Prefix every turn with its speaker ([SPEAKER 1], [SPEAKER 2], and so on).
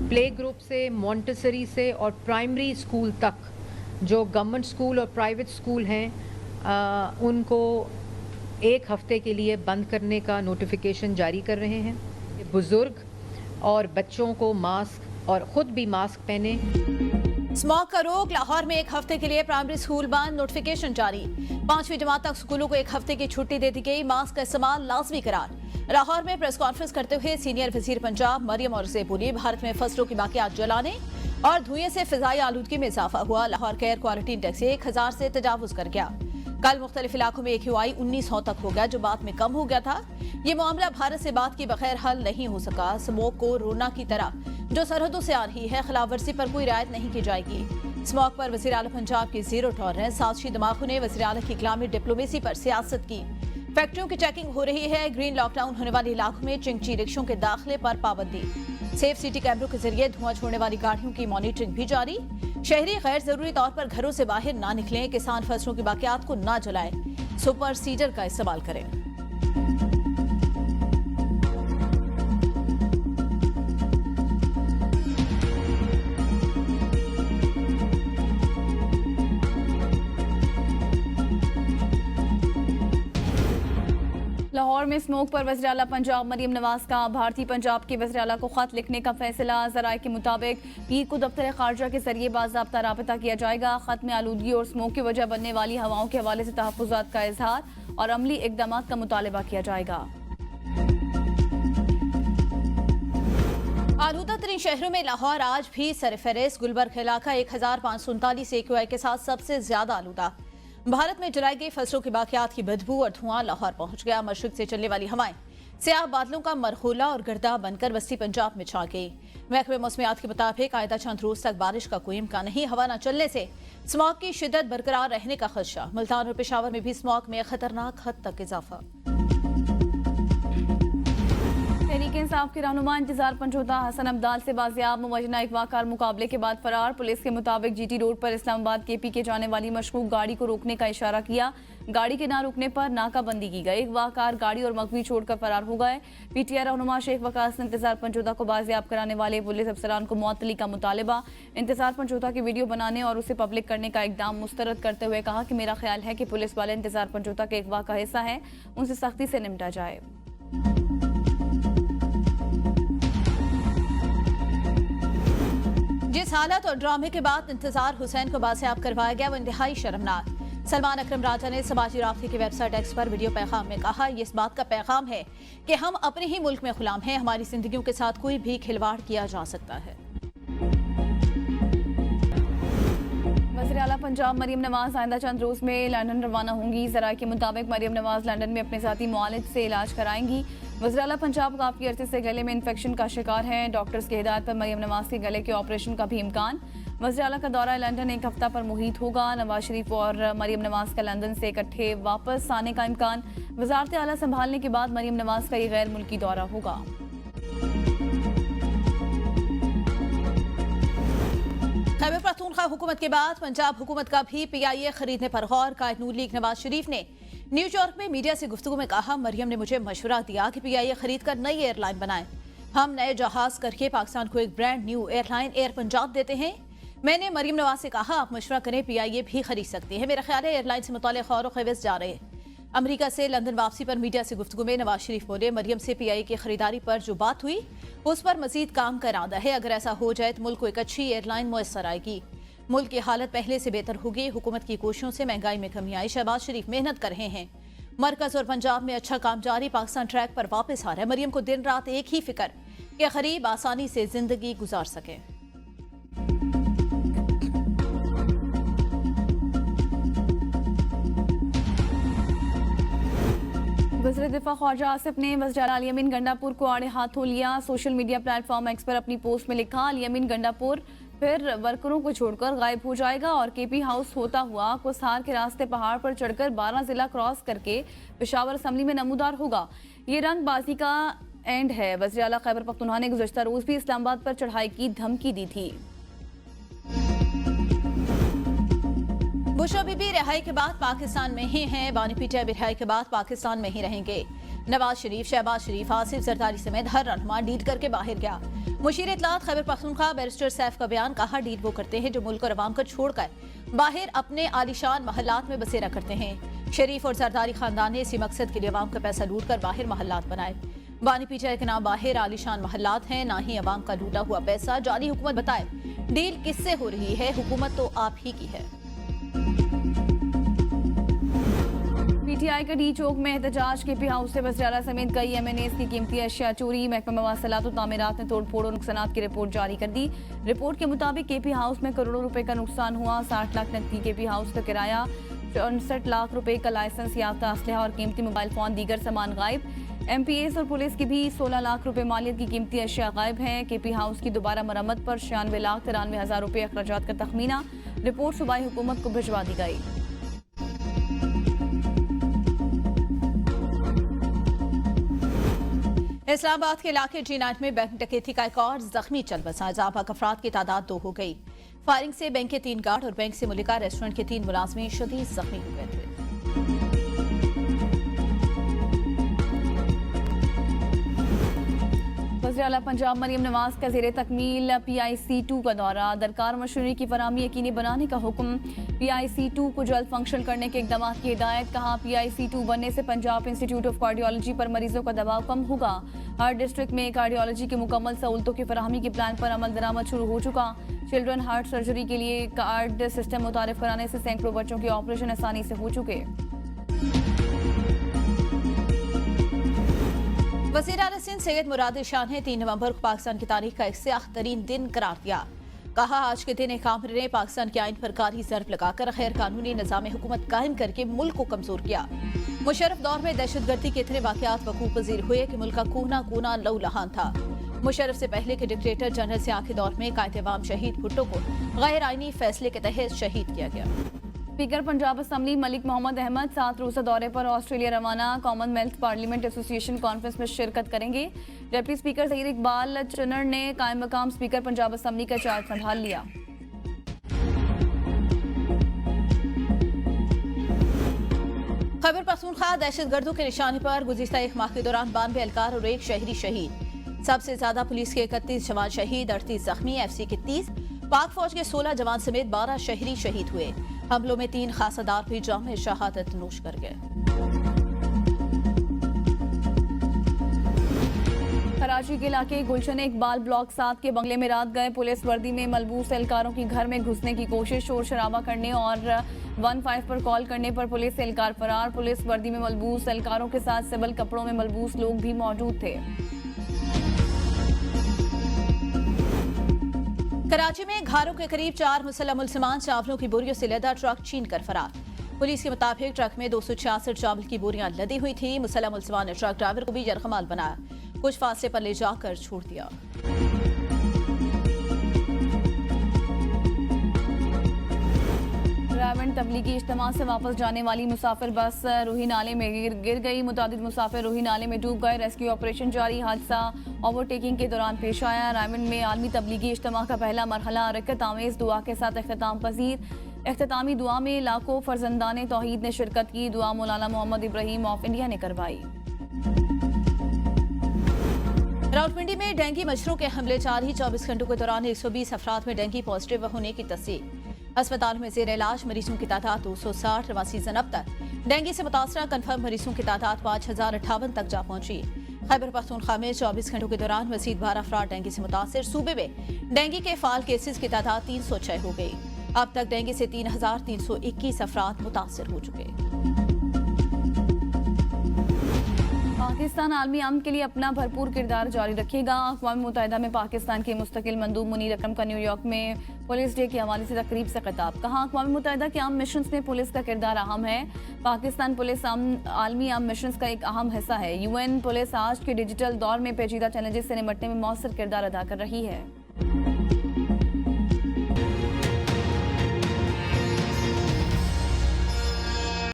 [SPEAKER 1] Play group से, Montessori से और प्राइमरी स्कूल तक जो गवर्नमेंट स्कूल और प्राइवेट स्कूल हैं उनको 1 हफ्ते के लिए बंद करने का नोटिफिकेशन जारी कर रहे हैं। बुजुर्ग और बच्चों को मास्क और ख़ुद भी मास्क पहने।
[SPEAKER 2] स्मॉग का रोक, लाहौर में 1 हफ्ते के लिए प्राइमरी स्कूल बंद, नोटिफिकेशन जारी। 5वीं जमात तक स्कूलों को 1 हफ्ते की छुट्टी दे दी गई, मास्क का इस्तेमाल लाजमी करार। लाहौर में प्रेस कॉन्फ्रेंस करते हुए सीनियर वजीर पंजाब मरियम औरज़ई बोली, भारत में फसलों की बाकियात जलाने और धुएं से फिजाई आलूदगी में इजाफा हुआ। लाहौर का एयर क्वालिटी इंडेक्स 1000 से तजावुज कर गया। कल मुख्तलिफ इलाकों में AQI 1900 तक हो गया, जो बाद में कम हो गया था। ये मामला भारत से बात के बगैर हल नहीं हो सका। स्मोक को रोना की तरह जो सरहदों से आ रही है, खिलाफ वर्जी पर कोई रियायत नहीं की जाएगी। स्मोक पर वज़ीर आला पंजाब की ज़ीरो टॉलरेंस। साजिशी दिमागों ने वज़ीर आला की इस्लामी डिप्लोमेसी पर सियासत की। फैक्ट्रियों की चेकिंग हो रही है। ग्रीन लॉकडाउन होने वाले इलाकों में चिंगची रिक्शों के दाखिले पर पाबंदी। सेफ सिटी कैमरों के जरिए धुआं छोड़ने वाली गाड़ियों की मॉनिटरिंग भी जारी। शहरी गैर जरूरी तौर पर घरों से बाहर ना निकलें। किसान फसलों की बाकियात को ना जलाएं। सुपर सीडर का इस्तेमाल करें।
[SPEAKER 3] लाहौर में स्मोक पर वज़ीर आला पंजाब मरियम नवाज का भारतीय पंजाब के वज़ीर आला को खत लिखने का फैसला। ज़राए के मुताबिक पीर को दफ्तर खारजा के जरिए बाज़ाब्ता राबता किया जाएगा। खत में आलूदगी और स्मोक की वजह बनने वाली हवाओं के हवाले से तहफ़्फ़ुज़ात का इजहार और अमली इक़दाम का मुतालबा किया जाएगा।
[SPEAKER 2] आलूदा तरीन शहरों में लाहौर आज भी सरफहरिस्त। गुलबर्ग इलाका 1539 AQI के साथ सबसे ज्यादा आलूदा। भारत में जलाई गई फसलों की बाकियात की बदबू और धुआं लाहौर पहुंच गया। मशरिक से चलने वाली हवाएं स्याह बादलों का मरहूला और गर्दा बनकर वस्ती पंजाब में छा गई। महकमे मौसमियात के मुताबिक आइंदा चंद रोज तक बारिश का कोई इम्कान नहीं। हवा न चलने से स्मॉग की शिद्दत बरकरार रहने का खदशा। मुल्तान और पेशावर में भी स्मॉग में खतरनाक हद तक इजाफा।
[SPEAKER 3] तहरीक-ए-इंसाफ के रहनुमा इंतजार पंजोता हसन अब्दाल से बाजियाब। मुवजना अगवाकार मुकाबले के बाद फरार। पुलिस के मुताबिक GT रोड पर इस्लामाबाद KP के जाने वाली मशकूक गाड़ी को रोकने का इशारा किया। गाड़ी के ना रुकने पर नाकाबंदी की गई। अगवाकार गाड़ी और मकवी छोड़कर फरार हो गए। PTI रहनुमा शेख वकास ने इंतजार पंजोता को बाजियाब कराने वाले पुलिस अफसरान को मुअत्तली का मुतालबा। इंतजार पंजोता की वीडियो बनाने और उसे पब्लिक करने का इकदाम मुस्तरद करते हुए कहा कि मेरा ख्याल है कि पुलिस वाले इंतजार पंजोता के अगवा का हिस्सा है, उनसे सख्ती से निपटा जाए।
[SPEAKER 2] जिस हालत और ड्रामे के बाद इंतजार हुसैन को बाजियाब करवाया गया वो इंतहाई शर्मनाक। सलमान अकरम राजा ने समाजी राब्ते की वेबसाइट एक्स पर वीडियो पैगाम में कहा, ये इस बात का पैगाम है कि हम अपने ही मुल्क में गुलाम हैं। हमारी जिंदगियों के साथ कोई भी खिलवाड़ किया जा सकता है।
[SPEAKER 3] वज़ीर आला पंजाब मरियम नवाज आइंदा चंद रोज में लंदन रवाना होंगी। ज़राए के मुताबिक मरियम नवाज लंदन में अपने साथी मुआलिज से इलाज कराएंगी। वज़ीर आला पंजाब काफ़ी अरसे से गले में इन्फेक्शन का शिकार हैं। डॉक्टर्स की हिदायत पर मरियम नवाज के गले के ऑपरेशन का भी इम्कान। वज़ीर आला का दौरा लंदन 1 हफ्ता पर मुहित होगा। नवाज शरीफ और मरियम नवाज का लंदन से इकट्ठे वापस आने का इम्कान। वज़ारत आला संभालने के बाद मरियम नवाज का ये गैर मुल्की दौरा होगा।
[SPEAKER 2] खैबर पख्तूनख्वा हुकूमत के बाद पंजाब हुकूमत का भी PIA खरीदने पर गौर। कायद नून लीग नवाज शरीफ ने न्यूयॉर्क में मीडिया से गुफ्तगू में कहा, मरियम ने मुझे मशवरा दिया कि PIA खरीद कर नई एयरलाइन बनाएं। हम नए जहाज करके पाकिस्तान को एक brand new airline air Punjab देते हैं। मैंने मरियम नवाज से कहा, आप मशवरा करें, PIA भी खरीद सकती है। मेरा ख्याल है एयरलाइन से मुताल्लिक़ खौर खबस जा रहे हैं। अमेरिका से लंदन वापसी पर मीडिया से गुफ्तगू में नवाज शरीफ बोले, मरियम से PIA की खरीदारी पर जो बात हुई उस पर मजीद काम का इरादा है। अगर ऐसा हो जाए तो मुल्क को एक अच्छी एयरलाइन मुयस्सर आएगी। मुल्क की हालत पहले से बेहतर होगी। हुकूमत की कोशिशों से महंगाई में कमी आई। शहबाज शरीफ मेहनत कर रहे हैं। मरकज और पंजाब में अच्छा काम जारी। पाकिस्तान ट्रैक पर वापस आ रहा है। मरियम को दिन रात एक ही फिक्र कि गरीब आसानी से जिंदगी गुजार सके।
[SPEAKER 3] वज़ीर दिफा ख्वाजा आसिफ ने वज़ीर आला अली अमीन गंडापुर को आड़े हाथों लिया। सोशल मीडिया प्लेटफॉर्म एक्स पर अपनी पोस्ट में लिखा, अली अमीन गंडापुर फिर वर्करों को छोड़कर गायब हो जाएगा और KP हाउस होता हुआ कुसहार के रास्ते पहाड़ पर चढ़कर 12 जिला क्रॉस करके पेशावर असम्बली में नमूदार होगा। ये रंगबाजी का एंड है। वज़ीर आला खैबर पख्तूनख्वा ने गुज़श्ता रोज भी इस्लामाबाद पर चढ़ाई की धमकी दी थी।
[SPEAKER 2] बुशरा बीबी रिहाई के बाद पाकिस्तान में ही हैं। बानी पीटीआई भी रिहाई के बाद पाकिस्तान में ही रहेंगे। नवाज शरीफ, शहबाज शरीफ, आसिफ जरदारी समेत हर रहनुमा डील करके बाहर गया। मुशीर इत्तलात खैबर पख्तूनख्वा बैरिस्टर सैफ का बयान, कहा डील वो करते हैं जो मुल्क और अवाम को छोड़कर बाहर अपने आलिशान महल्लात में बसेरा करते हैं। शरीफ और जरदारी खानदान ने इसी मकसद के लिए अवाम का पैसा लूट कर बाहर महल्लात बनाए। बानी पीछे के नाम बाहर आलिशान महल्लात हैं, ना ही अवाम का लूटा हुआ पैसा। जाली हुकूमत बताए डील किससे हो रही है, हुकूमत तो आप ही की है।
[SPEAKER 3] पीटीआई का डी चौक में एहतजाज, केपी हाउस से बसजारा समेत कई एमएनएस की कीमती अशिया चोरी। महकमा मवासलात और तामीरात ने तोड़फोड़ और नुकसानात की रिपोर्ट जारी कर दी। रिपोर्ट के मुताबिक केपी हाउस में करोड़ों रुपए का नुकसान हुआ। 60 लाख नकदी केपी हाउस का किराया, 64 लाख रुपए का लाइसेंस याफ्ता असलहा और कीमती मोबाइल फोन, दीगर सामान गायब। एमपीएस और पुलिस की भी 16 लाख रुपए मालियत की कीमती अशिया गायब हैं। केपी हाउस की दोबारा मरम्मत पर 96,93,000 रुपए अखराजात का तखमीना। रिपोर्ट सूबाई हुकूमत को भिजवा दी गई।
[SPEAKER 2] इस्लामाबाद के इलाके G9 में बैंक डकैती का एक और जख्मी चल बसा। जाबाक अफराद की तादाद 2 हो गई। फायरिंग से बैंक के 3 गार्ड और बैंक से मुलिका रेस्टोरेंट के 3 मुलाजमीन शदीद जख्मी हो गए थे।
[SPEAKER 3] वज़ीर आला पंजाब मरियम नवाज का ज़ेरे तकमील PIC2 का दौरा। दरकार मशीनरी की फराहमी यकीनी बनाने का हुक्म। PIC2 को जल्द फंक्शन करने के इक़दाम की हिदायत। कहा PIC2 बनने से पंजाब इंस्टीट्यूट ऑफ कार्डियोलॉजी पर मरीजों का दबाव कम होगा। हर डिस्ट्रिक्ट में कार्डियोलॉजी की मुकम्मल सहूलतों की फराहमी के प्लान पर अमल दरामद शुरू हो चुका। चिल्ड्रन हार्ट सर्जरी के लिए कार्ड सिस्टम मुतारिफ कराने से सैकड़ों बच्चों के ऑपरेशन आसानी से हो चुके।
[SPEAKER 2] वज़ीर आला सिंध सैयद मुराद शाह ने 3 नवंबर को पाकिस्तान की तारीख का एक स्याह तरीन दिन करार दिया। कहा आज के दिन एक आमिर ने पाकिस्तान के आइन पर कारी ज़र्ब लगाकर गैर कानूनी निज़ाम हुकूमत कायम करके मुल्क को कमजोर किया। मुशर्रफ दौर में दहशतगर्दी के इतने वाक़यात वकूफ़ पज़ीर हुए कि मुल्क का कोना कोना लहू लहान था। मुशर्रफ से पहले के डिक्टेटर जनरल सियाह के दौर में कायद-ए-आवाम शहीद भुट्टो को गैर आइनी फैसले के तहत शहीद किया गया।
[SPEAKER 3] स्पीकर पंजाब असम्बली मलिक मोहम्मद अहमद 7 रोज़ा दौरे पर ऑस्ट्रेलिया रवाना। कॉमनवेल्थ पार्लियामेंट एसोसिएशन कॉन्फ्रेंस में शिरकत करेंगे। डिप्टी स्पीकर ज़हीर इकबाल चुनर ने कायम मकाम स्पीकर पंजाब असम्बली का चार्ज संभाल लिया।
[SPEAKER 2] खैबर पख्तूनख्वा दहशतगर्दों के निशाने पर गुज़िश्ता एक माह के दौरान 92 एहलकार और 1 शहरी शहीद। सबसे ज्यादा पुलिस के 31 जवान शहीद, 38 जख्मी, FC के 30, पाक फौज के 16 जवान समेत 12 शहरी शहीद हुए। हमलों में 3 खासादार भी जाम शहादत नोश कर गए।
[SPEAKER 3] कराची के इलाके गुलशन इकबाल ब्लॉक 7 के बंगले में रात गए पुलिस वर्दी में मलबूस एहलकारों की घर में घुसने की कोशिश। शोर शराबा करने और 15 पर कॉल करने पर पुलिस एहलकार फरार। पुलिस वर्दी में मलबूस एहलकारों के साथ सिविल कपड़ों में मलबूस लोग भी मौजूद थे।
[SPEAKER 2] कराची में घारों के करीब 4 मुसलमान चावलों की बोरियों से लदा ट्रक छीन कर फरार। पुलिस के मुताबिक ट्रक में 266 चावल की बोरियां लदी हुई थी। मुसलमान ने ट्रक ड्राइवर को भी यरगमाल बनाया, कुछ फासले पर ले जाकर छोड़ दिया।
[SPEAKER 3] रावण तबलीगी इज्तिमा से वापस जाने वाली मुसाफिर बस रूही नाले में गिर गई। मुतादिद मुसाफिर रूही नाले में डूब गए। रेस्क्यू ऑपरेशन जारी। हादसा ओवरटेकिंग के दौरान पेश आया। रावण में आलमी तबलीगी इज्तिमा का पहला मरहला रकत आमेज दुआ के साथ अख्ताम पजीर। अख्तामी दुआ में लाखों फर्जंदाने तौहीद ने शिरकत की। दुआ मौलाना मोहम्मद इब्राहिम ऑफ इंडिया ने करवाई।
[SPEAKER 2] रावलपिंडी में डेंगू मच्छरों के हमले जारी। 24 घंटों के दौरान 120 अफराद में डेंगू पॉजिटिव होने की तस्दीक। अस्पताल में जेर इलाज मरीजों की तादाद 260। रवा सीजन अब तक डेंगू से मुतासरा कन्फर्म मरीजों की तादाद 5058 तक जा पहुंची। खैबर पख्तूनख्वा में 24 घंटों के दौरान मजीद 12 अफराद डेंगू से मुतासर। सूबे में डेंगू के फाल केसेस की तादाद 306 हो गई। अब तक डेंगू से 3321 अफराद मुतासर हो चुके।
[SPEAKER 3] पाकिस्तान आलमी अमन के लिए अपना भरपूर किरदार जारी रखेगा। अक़वाम मुत्तहिदा में पाकिस्तान के मुस्तकिल मंदूब मुनीर अकरम का न्यूयॉर्क में पुलिस डे के हवाले से तकरीब से खिताब। कहा अक़वाम मुत्तहिदा के अमन मिशन में पुलिस का किरदार अहम है। पाकिस्तान पुलिस आलमी अमन मिशन का एक अहम हिस्सा है। UN पुलिस आज के डिजिटल दौर में पेचीदा चैलेंजेस से निपटने में मौसर किरदार अदा कर रही है।